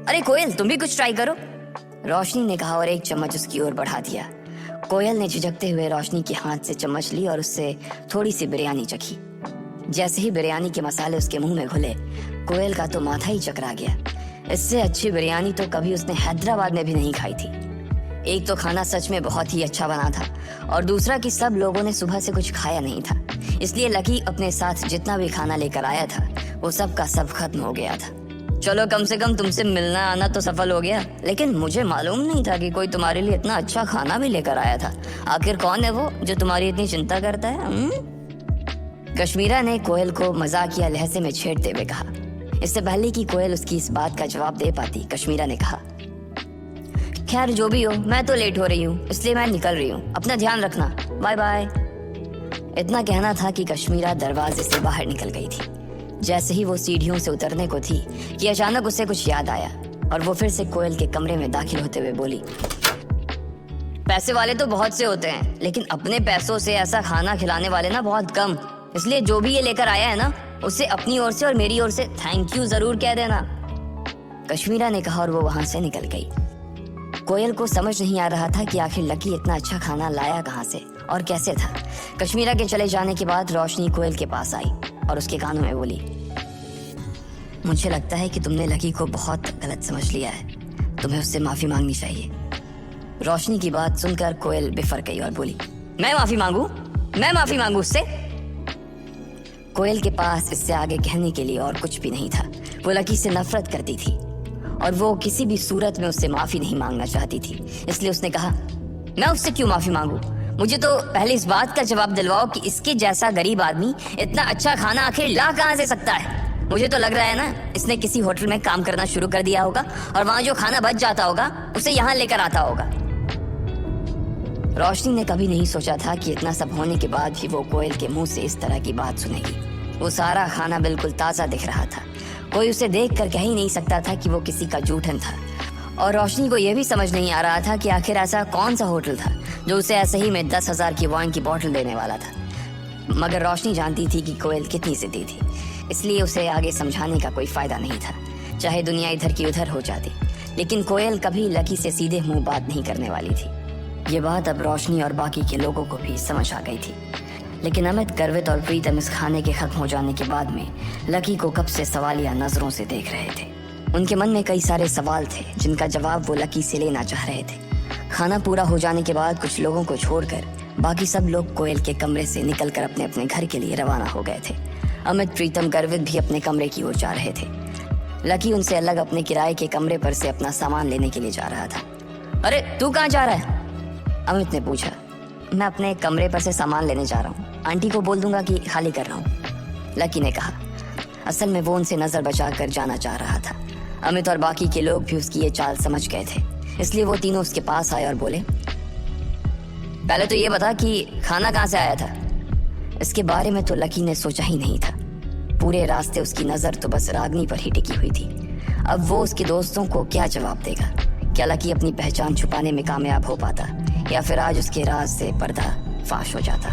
अरे कोयल, तुम भी कुछ ट्राई करो, रोशनी ने कहा और एक चम्मच उसकी ओर बढ़ा दिया। कोयल ने झिझकते हुए रोशनी के हाथ से चम्मच ली और उससे थोड़ी सी बिरयानी चखी। जैसे ही बिरयानी के मसाले उसके मुंह में घुले, कोयल का तो माथा ही चकरा गया। इससे अच्छी बिरयानी तो कभी उसने हैदराबाद में भी नहीं खाई थी। एक तो खाना सच में बहुत ही अच्छा बना था और दूसरा कि सब लोगों ने सुबह से कुछ खाया नहीं था, इसलिए लकी अपने साथ जितना भी खाना लेकर आया था वो सब का सब खत्म हो गया था। चलो कम से कम तुमसे मिलना आना तो सफल हो गया, लेकिन मुझे मालूम नहीं था कि कोई तुम्हारे लिए इतना अच्छा खाना भी लेकर आया था। आखिर कौन है वो जो तुम्हारी इतनी चिंता करता है? कश्मीरा ने कोयल को मजाकिया लहजे में छेड़ते हुए कहा। इससे पहले कि कोयल उसकी इस बात का जवाब दे पाती, कश्मीरा ने कहा, खैर जो भी हो, मैं तो लेट हो रही हूँ, इसलिए मैं निकल रही हूँ। अपना ध्यान रखना, बाय बाय। इतना कहना था कि कश्मीरा दरवाजे से बाहर निकल गई थी। जैसे ही वो सीढ़ियों से उतरने को थी कि अचानक उसे कुछ याद आया और वो फिर से कोयल के कमरे में दाखिल होते हुए बोली, पैसे वाले तो बहुत से होते हैं, लेकिन अपने पैसों से ऐसा खाना खिलाने वाले ना बहुत कम। इसलिए जो भी ये लेकर आया है ना, उसे अपनी ओर से और मेरी ओर से थैंक यू जरूर कह देना, कश्मीरा ने कहा और वो वहां से निकल गई। कोयल को समझ नहीं आ रहा था कि आखिर लकी इतना अच्छा खाना लाया कहाँ से और कैसे था। कश्मीरा के चले जाने के बाद रोशनी कोयल के पास आई और उसके कानों में बोली, मुझे लगता है कि तुमने लकी को बहुत गलत समझ लिया है, तुम्हें उससे माफी मांगनी चाहिए। रोशनी की बात सुनकर कोयल बिफर गई और बोली, मैं माफी मांगू उससे? कोयल के पास इससे आगे कहने के लिए और कुछ भी नहीं था। वो लकी से नफरत करती थी और वो किसी भी सूरत में उससे माफी नहीं मांगना चाहती थी। इसलिए उसने कहा, मैं उससे क्यों माफी मांगू? मुझे तो पहले इस बात का जवाब दिलवाओ कि इसके जैसा गरीब आदमी इतना अच्छा खाना आखिर ला कहां से सकता है? मुझे तो लग रहा है ना, इसने किसी होटल में काम करना शुरू कर दिया होगा और वहां जो खाना बच जाता होगा उसे यहाँ लेकर आता होगा। रोशनी ने कभी नहीं सोचा था कि इतना सब होने के बाद भी वो कोयल के मुंह से इस तरह की बात सुनेगी। वो सारा खाना बिल्कुल ताजा दिख रहा था, कोई उसे देखकर कह ही नहीं सकता था कि वो किसी का जूठन था। और रोशनी को यह भी समझ नहीं आ रहा था कि आखिर ऐसा कौन सा होटल था जो उसे ऐसे ही में 10,000 की वाइन की बोतल देने वाला था। मगर रोशनी जानती थी कि कोयल कितनी जिद्दी थी, इसलिए उसे आगे समझाने का कोई फायदा नहीं था, चाहे दुनिया इधर की उधर हो जाती। लेकिन कोयल कभी लकी से सीधे मुंह बात नहीं करने वाली थी। ये बात अब रोशनी और बाकी के लोगों को भी समझ आ गई थी। लेकिन अमित, गर्वित और प्रीतम इस खाने के खत्म हो जाने के बाद में लकी को कब से सवालिया नजरों से देख रहे थे। उनके मन में कई सारे सवाल थे जिनका जवाब वो लकी से लेना चाह रहे थे। खाना पूरा हो जाने के बाद कुछ लोगों को छोड़कर बाकी सब लोग कोयल के कमरे से निकलकर अपने अपने घर के लिए रवाना हो गए थे। अमित, प्रीतम, गर्वित भी अपने कमरे की ओर जा रहे थे। लकी उनसे अलग अपने किराए के कमरे पर से अपना सामान लेने के लिए जा रहा था। अरे तू कहाँ जा रहा है? अमित ने पूछा। मैं अपने कमरे पर से सामान लेने जा रहा हूँ, आंटी को बोल दूंगा कि खाली कर रहा हूँ, लकी ने कहा। असल में वो उनसे नजर बचाकर जाना चाह रहा था। अमित और बाकी के लोग भी उसकी ये चाल समझ गए थे, इसलिए वो तीनों उसके पास आए और बोले, पहले तो ये बता कि खाना कहाँ से आया था? इसके बारे में तो लकी ने सोचा ही नहीं था। पूरे रास्ते उसकी नजर तो बस रागनी पर ही टिकी हुई थी। अब वो उसके दोस्तों को क्या जवाब देगा? क्या लकी अपनी पहचान छुपाने में कामयाब हो पाता या फिर आज उसके राज से पर्दा फाश हो जाता?